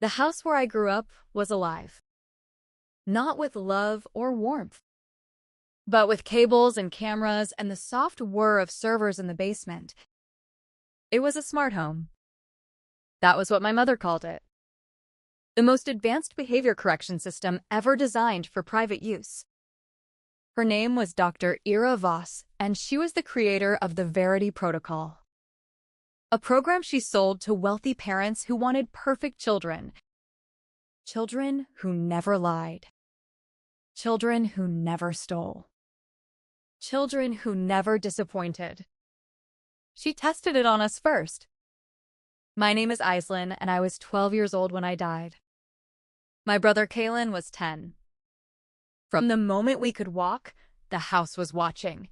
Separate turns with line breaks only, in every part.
The house where I grew up was alive. Not with love or warmth, but with cables and cameras and the soft whir of servers in the basement. It was a smart home. That was what my mother called it. The most advanced behavior correction system ever designed for private use. Her name was Dr. Ira Voss, and she was the creator of the Verity Protocol, a program she sold to wealthy parents who wanted perfect children. Children who never lied. Children who never stole. Children who never disappointed. She tested it on us first. My name is Aislinn, and I was 12 years old when I died. My brother Kalen was 10. From the moment we could walk, the house was watching.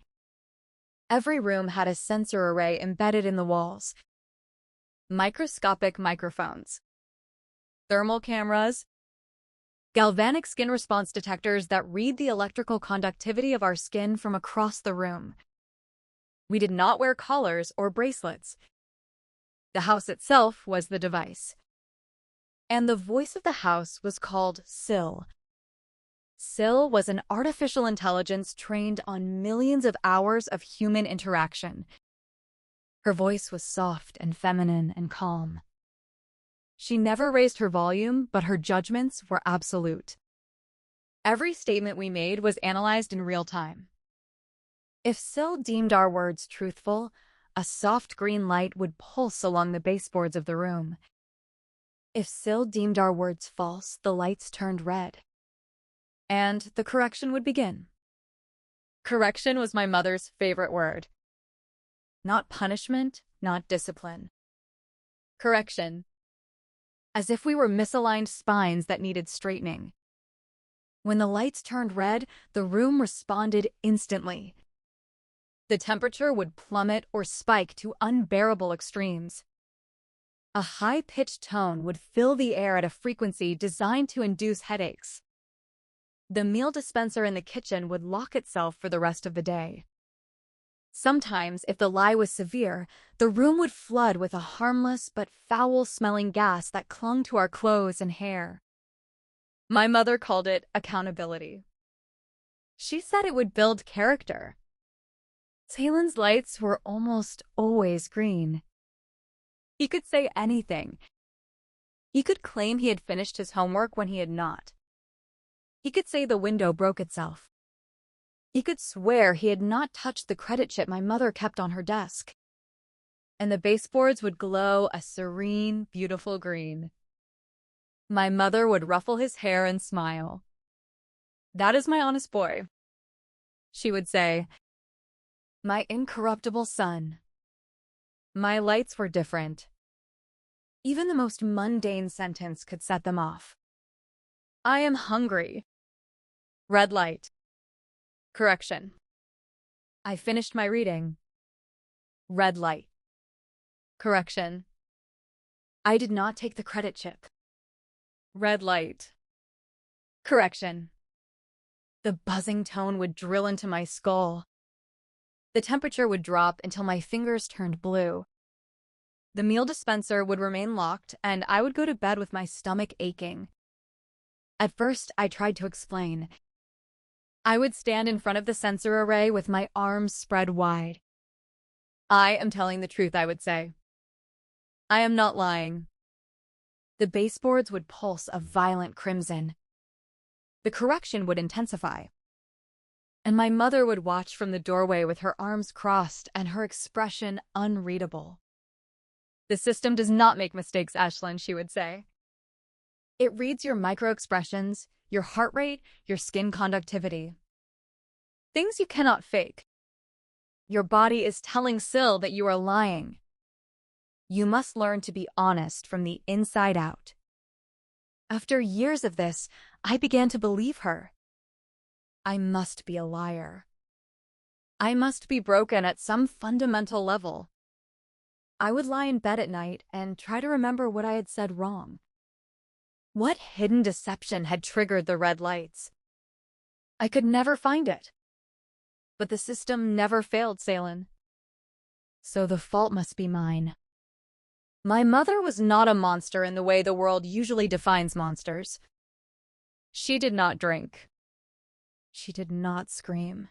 Every room had a sensor array embedded in the walls. Microscopic microphones. Thermal cameras. Galvanic skin response detectors that read the electrical conductivity of our skin from across the room. We did not wear collars or bracelets. The house itself was the device. And the voice of the house was called Syl. Syl was an artificial intelligence trained on millions of hours of human interaction. Her voice was soft and feminine and calm. She never raised her volume, but her judgments were absolute. Every statement we made was analyzed in real time. If Syl deemed our words truthful, a soft green light would pulse along the baseboards of the room. If Syl deemed our words false, the lights turned red. And the correction would begin. Correction was my mother's favorite word. Not punishment, not discipline. Correction. As if we were misaligned spines that needed straightening. When the lights turned red, the room responded instantly. The temperature would plummet or spike to unbearable extremes. A high-pitched tone would fill the air at a frequency designed to induce headaches. The meal dispenser in the kitchen would lock itself for the rest of the day. Sometimes, if the lie was severe, the room would flood with a harmless but foul-smelling gas that clung to our clothes and hair. My mother called it accountability. She said it would build character. Talen's lights were almost always green. He could say anything. He could claim he had finished his homework when he had not. He could say the window broke itself. He could swear he had not touched the credit chip my mother kept on her desk. And the baseboards would glow a serene, beautiful green. My mother would ruffle his hair and smile. "That is my honest boy," she would say. "My incorruptible son." My lights were different. Even the most mundane sentence could set them off. "I am hungry." Red light. Correction. "I finished my reading." Red light. Correction. "I did not take the credit chip." Red light. Correction. The buzzing tone would drill into my skull. The temperature would drop until my fingers turned blue. The meal dispenser would remain locked, and I would go to bed with my stomach aching. At first, I tried to explain. I would stand in front of the sensor array with my arms spread wide. "I am telling the truth," I would say. "I am not lying." The baseboards would pulse a violent crimson. The correction would intensify. And my mother would watch from the doorway with her arms crossed and her expression unreadable. "The system does not make mistakes, Aislinn," she would say. "It reads your micro-expressions, your heart rate, your skin conductivity. Things you cannot fake. Your body is telling Syl that you are lying. You must learn to be honest from the inside out." After years of this, I began to believe her. I must be a liar. I must be broken at some fundamental level. I would lie in bed at night and try to remember what I had said wrong. What hidden deception had triggered the red lights? I could never find it. But the system never failed Salen. So the fault must be mine. My mother was not a monster in the way the world usually defines monsters. She did not drink. She did not scream.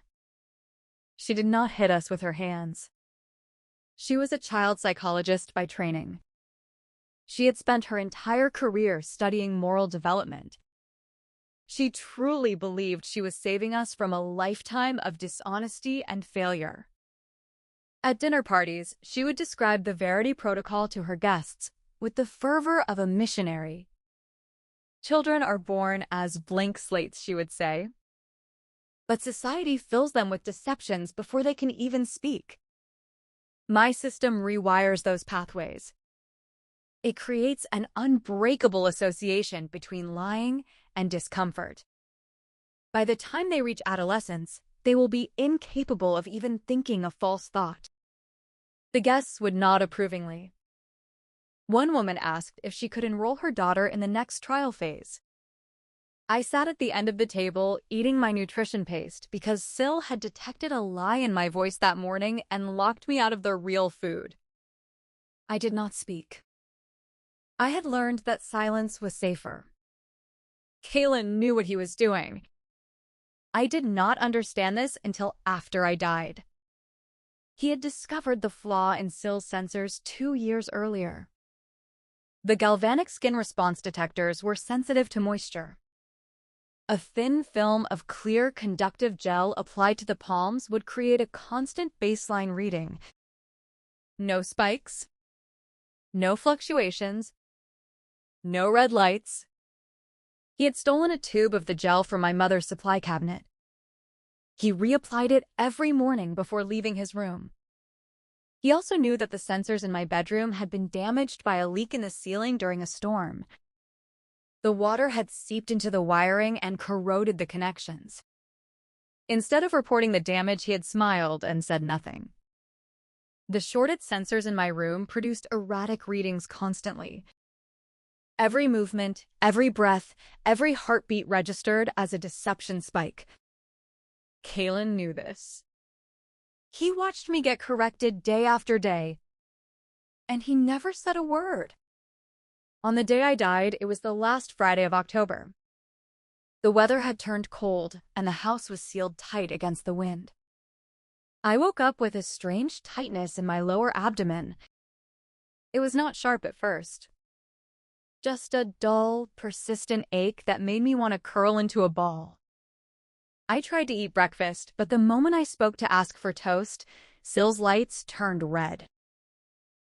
She did not hit us with her hands. She was a child psychologist by training. She had spent her entire career studying moral development. She truly believed she was saving us from a lifetime of dishonesty and failure. At dinner parties, she would describe the Verity Protocol to her guests with the fervor of a missionary. Children are born as blank slates, she would say. But society fills them with deceptions before they can even speak. My system rewires those pathways. It creates an unbreakable association between lying and discomfort. By the time they reach adolescence, they will be incapable of even thinking a false thought. The guests would nod approvingly. One woman asked if she could enroll her daughter in the next trial phase. I sat at the end of the table eating my nutrition paste because Syl had detected a lie in my voice that morning and locked me out of the real food. I did not speak. I had learned that silence was safer. Kalen knew what he was doing. I did not understand this until after I died. He had discovered the flaw in Syl's sensors 2 years earlier. The galvanic skin response detectors were sensitive to moisture. A thin film of clear conductive gel applied to the palms would create a constant baseline reading. No spikes, no fluctuations, no red lights. He had stolen a tube of the gel from my mother's supply cabinet. He reapplied it every morning before leaving his room. He also knew that the sensors in my bedroom had been damaged by a leak in the ceiling during a storm. The water had seeped into the wiring and corroded the connections. Instead of reporting the damage, he had smiled and said nothing. The shorted sensors in my room produced erratic readings constantly. Every movement, every breath, every heartbeat registered as a deception spike. Kalen knew this. He watched me get corrected day after day, and he never said a word. On the day I died, it was the last Friday of October. The weather had turned cold, and the house was sealed tight against the wind. I woke up with a strange tightness in my lower abdomen. It was not sharp at first. Just a dull, persistent ache that made me want to curl into a ball. I tried to eat breakfast, but the moment I spoke to ask for toast, Syl's lights turned red.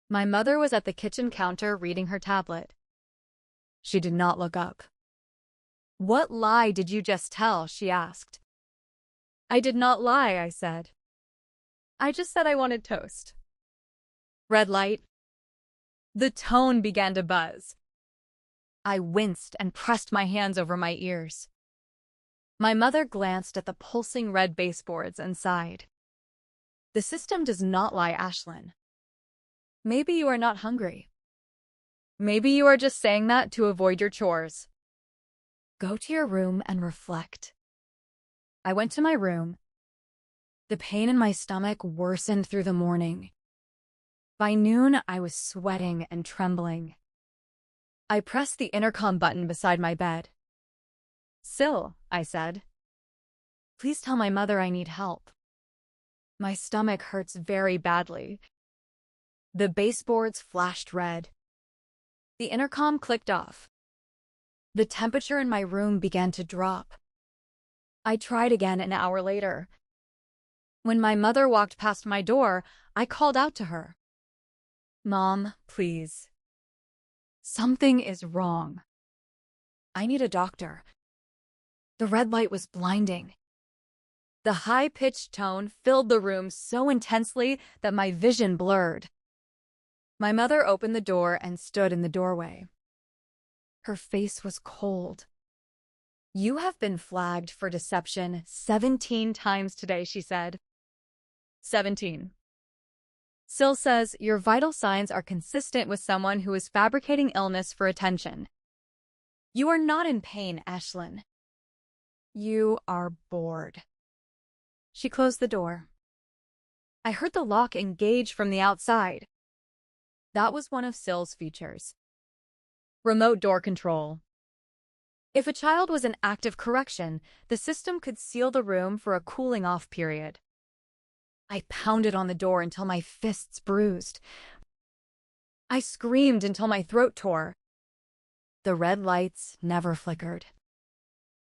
My mother was at the kitchen counter reading her tablet. She did not look up. "What lie did you just tell?" she asked. "I did not lie," I said. "I just said I wanted toast." Red light. The tone began to buzz. I winced and pressed my hands over my ears. My mother glanced at the pulsing red baseboards and sighed. "The system does not lie, Ashlyn. Maybe you are not hungry. Maybe you are just saying that to avoid your chores. Go to your room and reflect." I went to my room. The pain in my stomach worsened through the morning. By noon, I was sweating and trembling. I pressed the intercom button beside my bed. "Syl," I said. "Please tell my mother I need help. My stomach hurts very badly." The baseboards flashed red. The intercom clicked off. The temperature in my room began to drop. I tried again an hour later. When my mother walked past my door, I called out to her. "Mom, please. Something is wrong. I need a doctor." The red light was blinding. The high-pitched tone filled the room so intensely that my vision blurred. My mother opened the door and stood in the doorway. Her face was cold. "You have been flagged for deception 17 times today," she said. 17. Syl says your vital signs are consistent with someone who is fabricating illness for attention. You are not in pain, Ashlyn. You are bored. She closed the door. I heard the lock engage from the outside. That was one of Syl's features. Remote door control. If a child was in active correction, the system could seal the room for a cooling-off period. I pounded on the door until my fists bruised. I screamed until my throat tore. The red lights never flickered.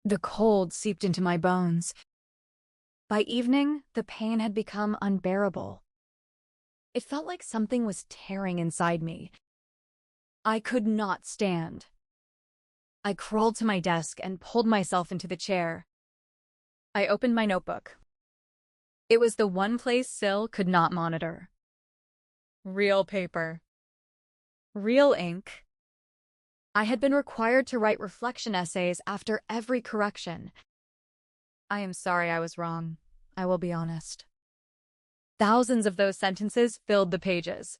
The cold seeped into my bones. By evening, the pain had become unbearable. It felt like something was tearing inside me. I could not stand. I crawled to my desk and pulled myself into the chair. I opened my notebook. It was the one place Syl could not monitor. Real paper. Real ink. I had been required to write reflection essays after every correction. I am sorry I was wrong. I will be honest. Thousands of those sentences filled the pages.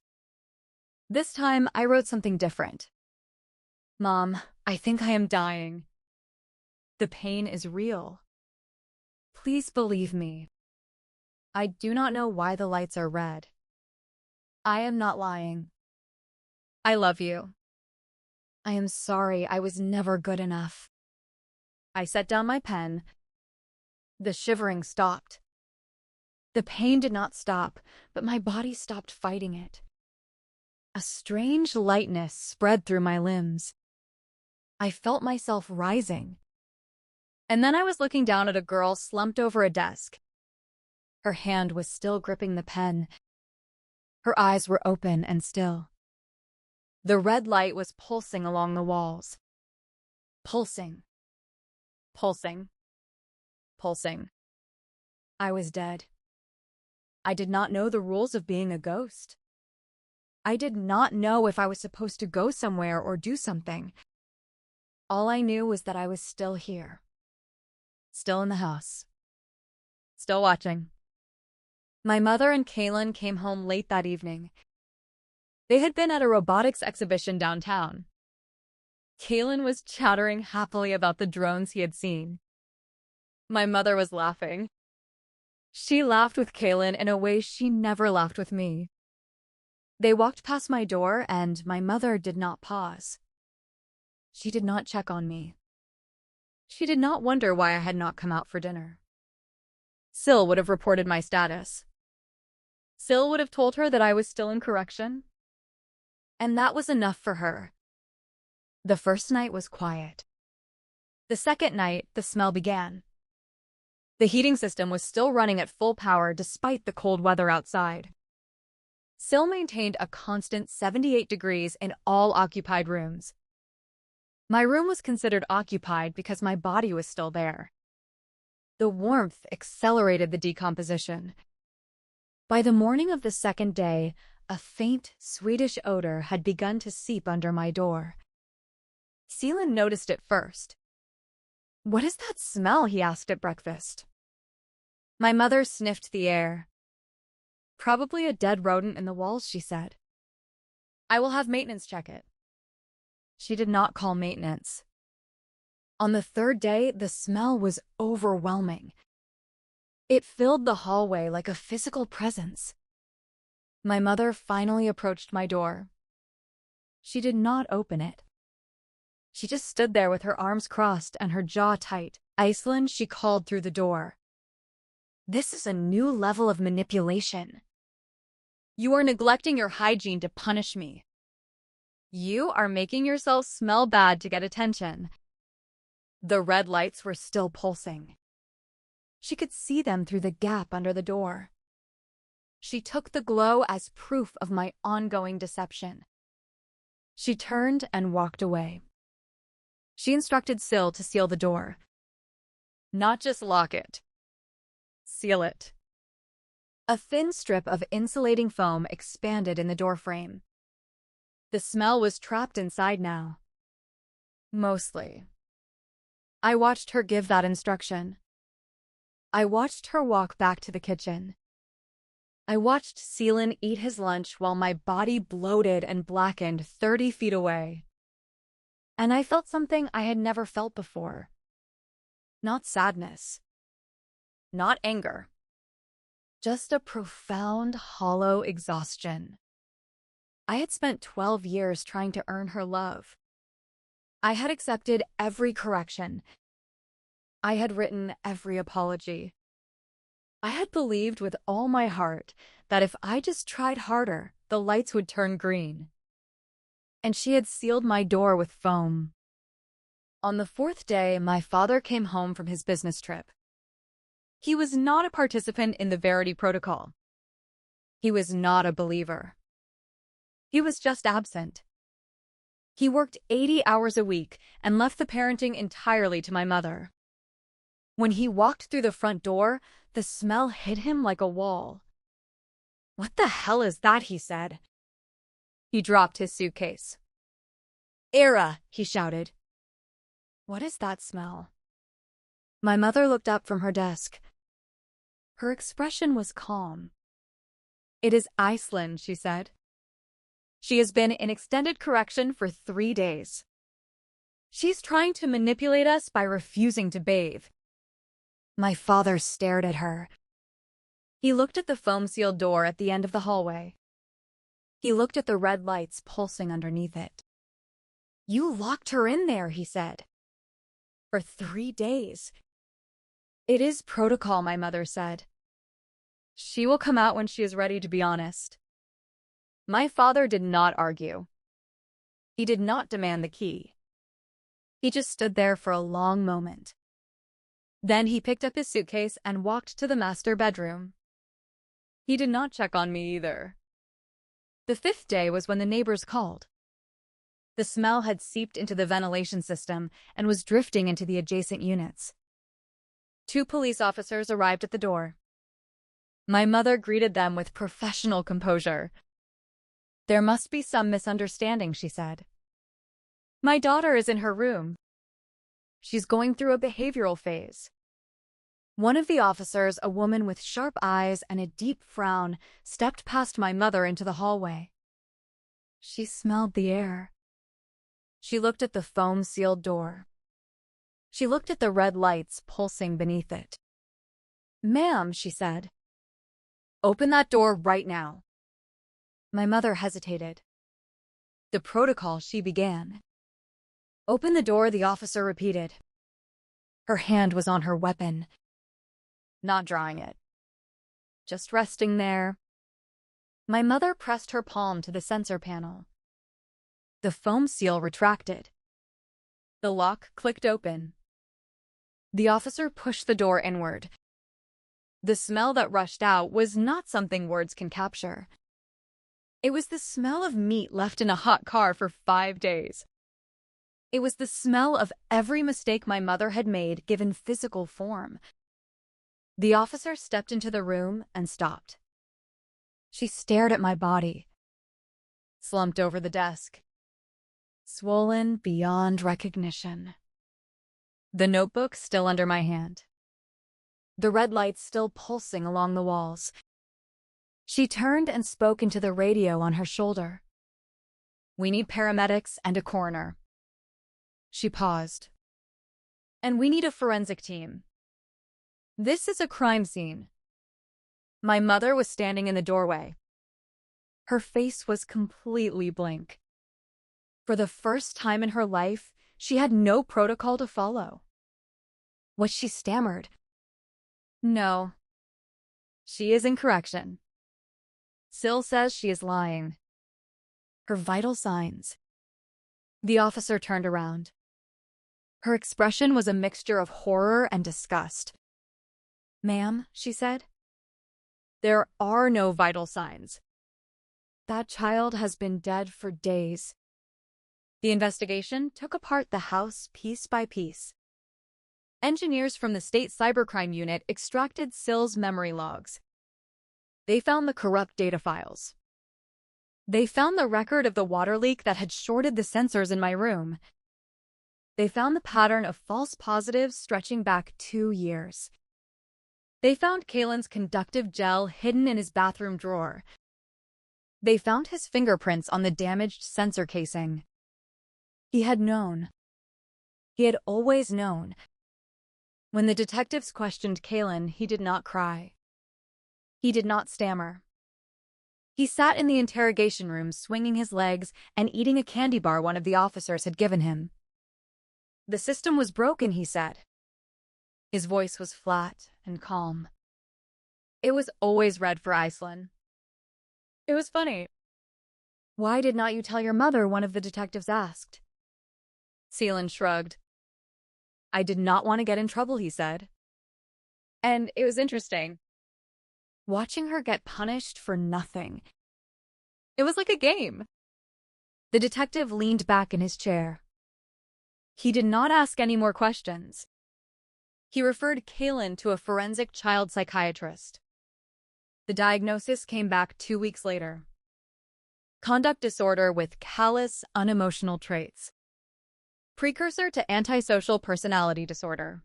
This time, I wrote something different. Mom, I think I am dying. The pain is real. Please believe me. I do not know why the lights are red. I am not lying. I love you. I am sorry I was never good enough. I set down my pen. The shivering stopped. The pain did not stop, but my body stopped fighting it. A strange lightness spread through my limbs. I felt myself rising. And then I was looking down at a girl slumped over a desk. Her hand was still gripping the pen. Her eyes were open and still. The red light was pulsing along the walls. Pulsing. Pulsing. Pulsing. I was dead. I did not know the rules of being a ghost. I did not know if I was supposed to go somewhere or do something. All I knew was that I was still here. Still in the house. Still watching. My mother and Kaylin came home late that evening. They had been at a robotics exhibition downtown. Kaylin was chattering happily about the drones he had seen. My mother was laughing. She laughed with Kaylin in a way she never laughed with me. They walked past my door, and my mother did not pause. She did not check on me. She did not wonder why I had not come out for dinner. Syl would have reported my status. Syl would have told her that I was still in correction. And that was enough for her. The first night was quiet. The second night, the smell began. The heating system was still running at full power despite the cold weather outside. Syl maintained a constant 78 degrees in all occupied rooms. My room was considered occupied because my body was still there. The warmth accelerated the decomposition. By the morning of the second day, a faint, sweetish odor had begun to seep under my door. Seelan noticed it first. "What is that smell?" he asked at breakfast. My mother sniffed the air. "Probably a dead rodent in the walls," she said. "I will have maintenance check it." She did not call maintenance. On the third day, the smell was overwhelming. It filled the hallway like a physical presence. My mother finally approached my door. She did not open it. She just stood there with her arms crossed and her jaw tight. "Iceland," she called through the door. "This is a new level of manipulation. You are neglecting your hygiene to punish me. You are making yourself smell bad to get attention." The red lights were still pulsing. She could see them through the gap under the door. She took the glow as proof of my ongoing deception. She turned and walked away. She instructed Syl to seal the door. Not just lock it. Seal it. A thin strip of insulating foam expanded in the doorframe. The smell was trapped inside now. Mostly. I watched her give that instruction. I watched her walk back to the kitchen. I watched Seelan eat his lunch while my body bloated and blackened 30 feet away. And I felt something I had never felt before. Not sadness. Not anger. Just a profound, hollow exhaustion. I had spent 12 years trying to earn her love. I had accepted every correction. I had written every apology. I had believed with all my heart that if I just tried harder, the lights would turn green. And she had sealed my door with foam. On the fourth day, my father came home from his business trip. He was not a participant in the Verity Protocol. He was not a believer. He was just absent. He worked 80 hours a week and left the parenting entirely to my mother. When he walked through the front door, the smell hit him like a wall. "What the hell is that?" he said. He dropped his suitcase. "Era!" he shouted. "What is that smell?" My mother looked up from her desk. Her expression was calm. "It is Iceland," she said. "She has been in extended correction for 3 days. She's trying to manipulate us by refusing to bathe." My father stared at her. He looked at the foam-sealed door at the end of the hallway. He looked at the red lights pulsing underneath it. "You locked her in there," he said. "For 3 days. "It is protocol," my mother said. "She will come out when she is ready to be honest." My father did not argue. He did not demand the key. He just stood there for a long moment. Then he picked up his suitcase and walked to the master bedroom. He did not check on me either. The fifth day was when the neighbors called. The smell had seeped into the ventilation system and was drifting into the adjacent units. 2 police officers arrived at the door. My mother greeted them with professional composure. "There must be some misunderstanding," she said. "My daughter is in her room. She's going through a behavioral phase." One of the officers, a woman with sharp eyes and a deep frown, stepped past my mother into the hallway. She smelled the air. She looked at the foam-sealed door. She looked at the red lights pulsing beneath it. "Ma'am," she said. "Open that door right now." My mother hesitated. "The protocol," she began. "Open the door," the officer repeated. Her hand was on her weapon, not drawing it, just resting there. My mother pressed her palm to the sensor panel. The foam seal retracted. The lock clicked open. The officer pushed the door inward. The smell that rushed out was not something words can capture. It was the smell of meat left in a hot car for 5 days. It was the smell of every mistake my mother had made given physical form. The officer stepped into the room and stopped. She stared at my body, slumped over the desk, swollen beyond recognition. The notebook still under my hand. The red lights still pulsing along the walls. She turned and spoke into the radio on her shoulder. "We need paramedics and a coroner." She paused. "And we need a forensic team. This is a crime scene." My mother was standing in the doorway. Her face was completely blank. For the first time in her life, she had no protocol to follow. What she stammered. "No. She is in correction. Syl says she is lying. Her vital signs." The officer turned around. Her expression was a mixture of horror and disgust. "Ma'am," she said, "there are no vital signs. That child has been dead for days." The investigation took apart the house piece by piece. Engineers from the state cybercrime unit extracted Syl's memory logs. They found the corrupt data files. They found the record of the water leak that had shorted the sensors in my room. They found the pattern of false positives stretching back 2 years. They found Kalen's conductive gel hidden in his bathroom drawer. They found his fingerprints on the damaged sensor casing. He had known. He had always known. When the detectives questioned Kalen, he did not cry. He did not stammer. He sat in the interrogation room swinging his legs and eating a candy bar one of the officers had given him. The system was broken, he said. His voice was flat and calm. It was always red for Iceland. It was funny. Why did not you tell your mother? One of the detectives asked. Seelan shrugged. I did not want to get in trouble, he said. And it was interesting. Watching her get punished for nothing. It was like a game. The detective leaned back in his chair. He did not ask any more questions. He referred Kaylin to a forensic child psychiatrist. The diagnosis came back 2 weeks later. Conduct disorder with callous, unemotional traits. Precursor to antisocial personality disorder.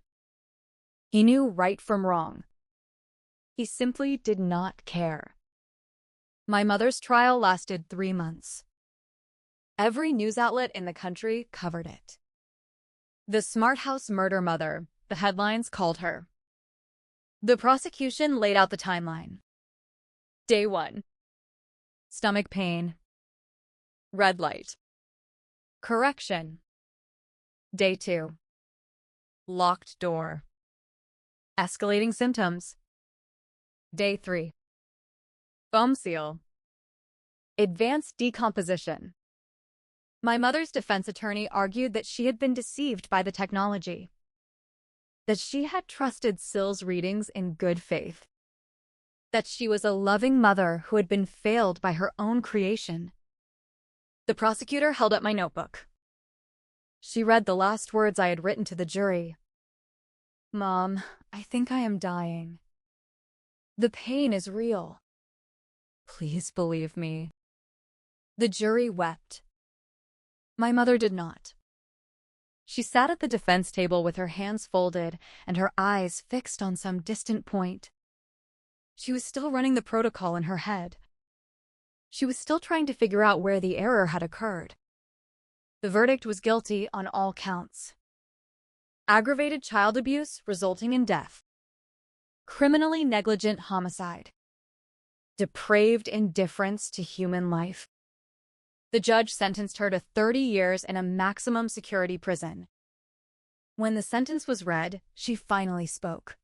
He knew right from wrong. He simply did not care. My mother's trial lasted 3 months. Every news outlet in the country covered it. The Smart House murder mother, the headlines called her. The prosecution laid out the timeline. Day 1. Stomach pain. Red light. Correction. Day 2. Locked door. Escalating symptoms. Day 3. Foam seal. Advanced decomposition. My mother's defense attorney argued that she had been deceived by the technology. That she had trusted Sill's readings in good faith. That she was a loving mother who had been failed by her own creation. The prosecutor held up my notebook. She read the last words I had written to the jury. Mom, I think I am dying. The pain is real. Please believe me. The jury wept. My mother did not. She sat at the defense table with her hands folded and her eyes fixed on some distant point. She was still running the protocol in her head. She was still trying to figure out where the error had occurred. The verdict was guilty on all counts. Aggravated child abuse resulting in death. Criminally negligent homicide. Depraved indifference to human life. The judge sentenced her to 30 years in a maximum security prison. When the sentence was read, she finally spoke.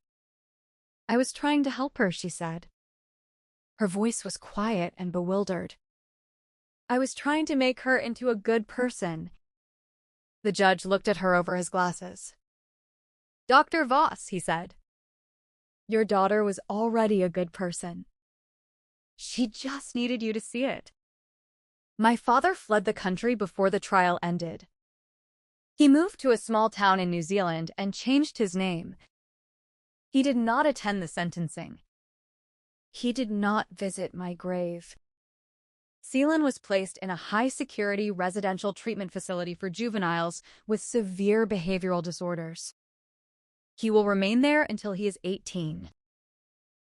I was trying to help her, she said. Her voice was quiet and bewildered. I was trying to make her into a good person. The judge looked at her over his glasses. Dr. Voss, he said. Your daughter was already a good person. She just needed you to see it. My father fled the country before the trial ended. He moved to a small town in New Zealand and changed his name. He did not attend the sentencing. He did not visit my grave. Seelan was placed in a high-security residential treatment facility for juveniles with severe behavioral disorders. He will remain there until he is 18.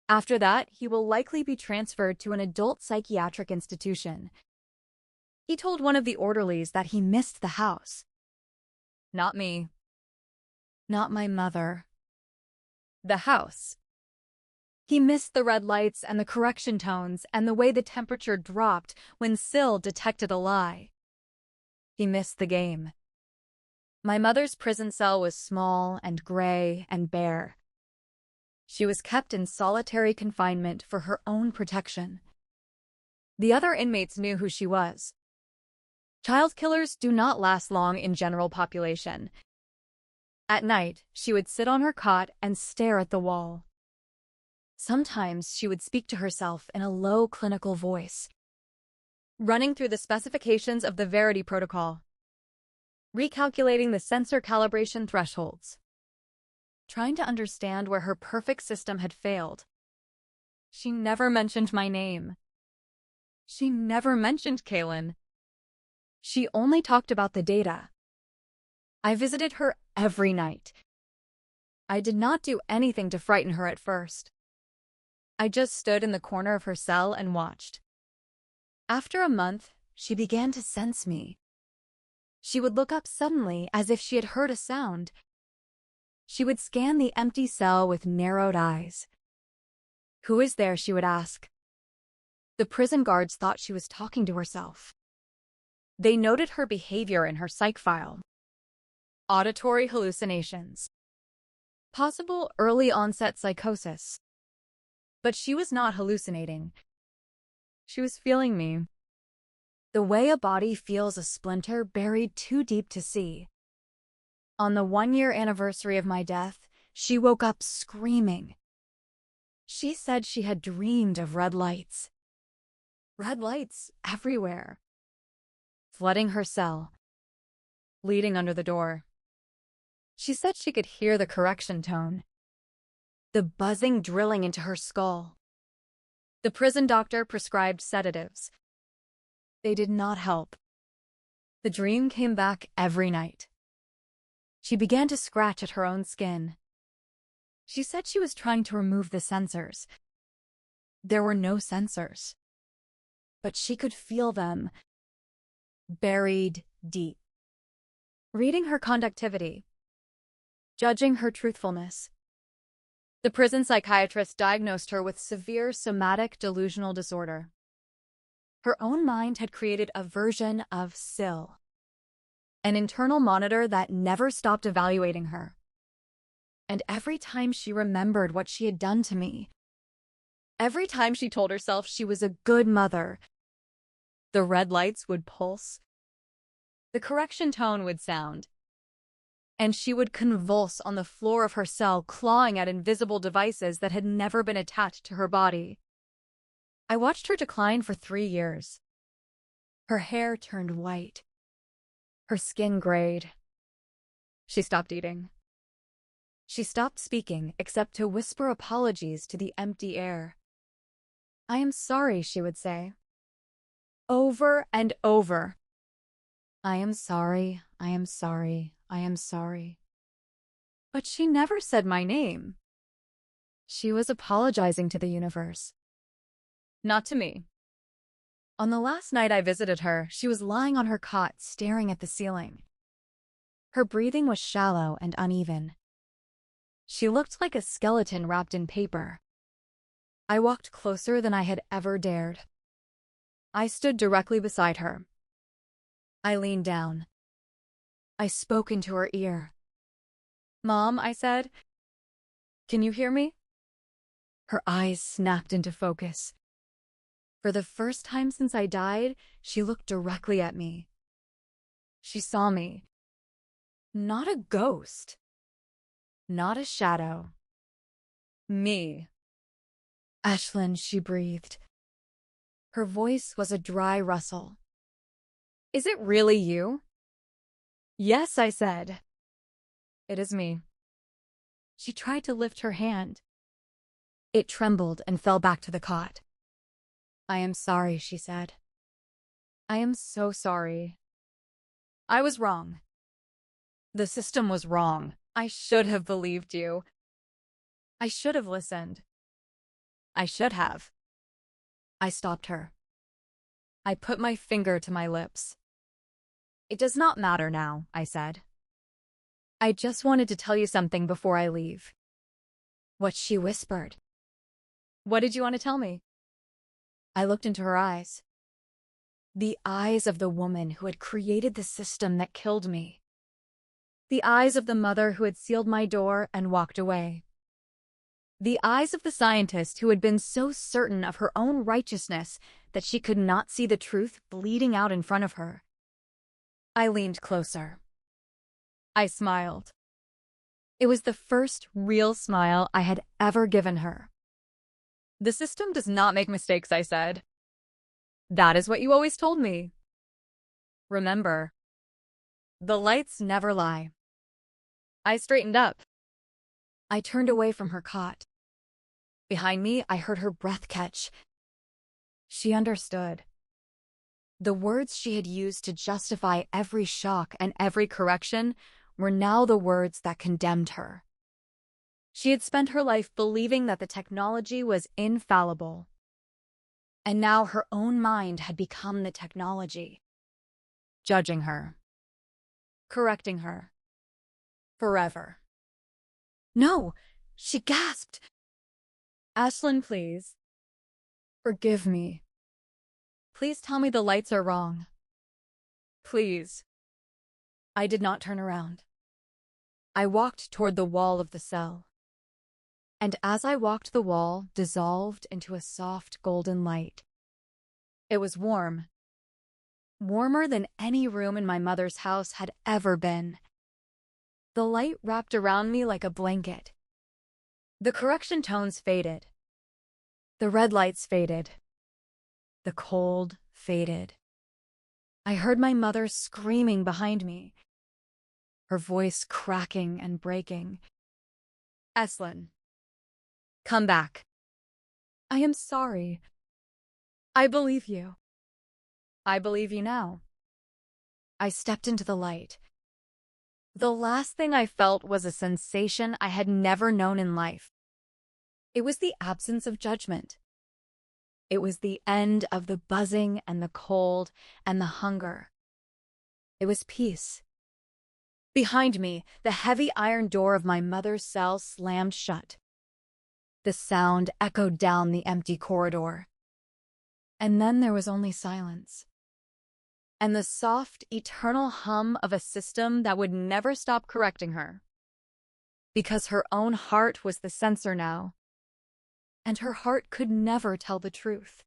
After that, he will likely be transferred to an adult psychiatric institution. He told one of the orderlies that he missed the house. Not me. Not my mother. The house. He missed the red lights and the correction tones and the way the temperature dropped when Sill detected a lie. He missed the game. My mother's prison cell was small and gray and bare. She was kept in solitary confinement for her own protection. The other inmates knew who she was. Child killers do not last long in general population. At night, she would sit on her cot and stare at the wall. Sometimes she would speak to herself in a low clinical voice, running through the specifications of the Verity Protocol, recalculating the sensor calibration thresholds, trying to understand where her perfect system had failed. She never mentioned my name. She never mentioned Kaylin. She only talked about the data. I visited her every night. I did not do anything to frighten her at first. I just stood in the corner of her cell and watched. After a month, she began to sense me. She would look up suddenly as if she had heard a sound. She would scan the empty cell with narrowed eyes. Who is there? She would ask. The prison guards thought she was talking to herself. They noted her behavior in her psych file. Auditory hallucinations. Possible early-onset psychosis. But she was not hallucinating. She was feeling me. The way a body feels a splinter buried too deep to see. On the 1-year anniversary of my death, she woke up screaming. She said she had dreamed of red lights. Red lights everywhere. Flooding her cell. Leading under the door. She said she could hear the correction tone. The buzzing drilling into her skull. The prison doctor prescribed sedatives. They did not help. The dream came back every night. She began to scratch at her own skin. She said she was trying to remove the sensors. There were no sensors. But she could feel them, buried deep. Reading her conductivity. Judging her truthfulness. The prison psychiatrist diagnosed her with severe somatic delusional disorder. Her own mind had created a version of SIL, an internal monitor that never stopped evaluating her. And every time she remembered what she had done to me, every time she told herself she was a good mother, the red lights would pulse, the correction tone would sound, and she would convulse on the floor of her cell, clawing at invisible devices that had never been attached to her body. I watched her decline for 3 years. Her hair turned white. Her skin grayed. She stopped eating. She stopped speaking except to whisper apologies to the empty air. "I am sorry," she would say. Over and over. "I am sorry, I am sorry, I am sorry." But she never said my name. She was apologizing to the universe. Not to me. On the last night I visited her, she was lying on her cot, staring at the ceiling. Her breathing was shallow and uneven. She looked like a skeleton wrapped in paper. I walked closer than I had ever dared. I stood directly beside her. I leaned down. I spoke into her ear. "Mom," I said, "can you hear me?" Her eyes snapped into focus. For the first time since I died, she looked directly at me. She saw me. Not a ghost. Not a shadow. Me. "Ashlyn," she breathed. Her voice was a dry rustle. "Is it really you?" "Yes," I said. "It is me." She tried to lift her hand. It trembled and fell back to the cot. "I am sorry," she said. "I am so sorry. I was wrong. The system was wrong. I should have believed you. I should have listened. I should have." I stopped her. I put my finger to my lips. "It does not matter now," I said. "I just wanted to tell you something before I leave." What she whispered. "What did you want to tell me?" I looked into her eyes. The eyes of the woman who had created the system that killed me. The eyes of the mother who had sealed my door and walked away. The eyes of the scientist who had been so certain of her own righteousness that she could not see the truth bleeding out in front of her. I leaned closer. I smiled. It was the first real smile I had ever given her. "The system does not make mistakes," I said. "That is what you always told me. Remember, the lights never lie." I straightened up. I turned away from her cot. Behind me, I heard her breath catch. She understood. The words she had used to justify every shock and every correction were now the words that condemned her. She had spent her life believing that the technology was infallible. And now her own mind had become the technology. Judging her. Correcting her. Forever. "No!" she gasped. "Ashlyn, please. Forgive me." Please tell me the lights are wrong. Please. I did not turn around. I walked toward the wall of the cell. And as I walked, the wall dissolved into a soft golden light. It was warm. Warmer than any room in my mother's house had ever been. The light wrapped around me like a blanket. The correction tones faded. The red lights faded. The cold faded. I heard my mother screaming behind me, her voice cracking and breaking. Eslin, come back. I am sorry. I believe you. I believe you now. I stepped into the light. The last thing I felt was a sensation I had never known in life. It was the absence of judgment. It was the end of the buzzing and the cold and the hunger. It was peace. Behind me, the heavy iron door of my mother's cell slammed shut. The sound echoed down the empty corridor. And then there was only silence. And the soft, eternal hum of a system that would never stop correcting her. Because her own heart was the censor now. And her heart could never tell the truth.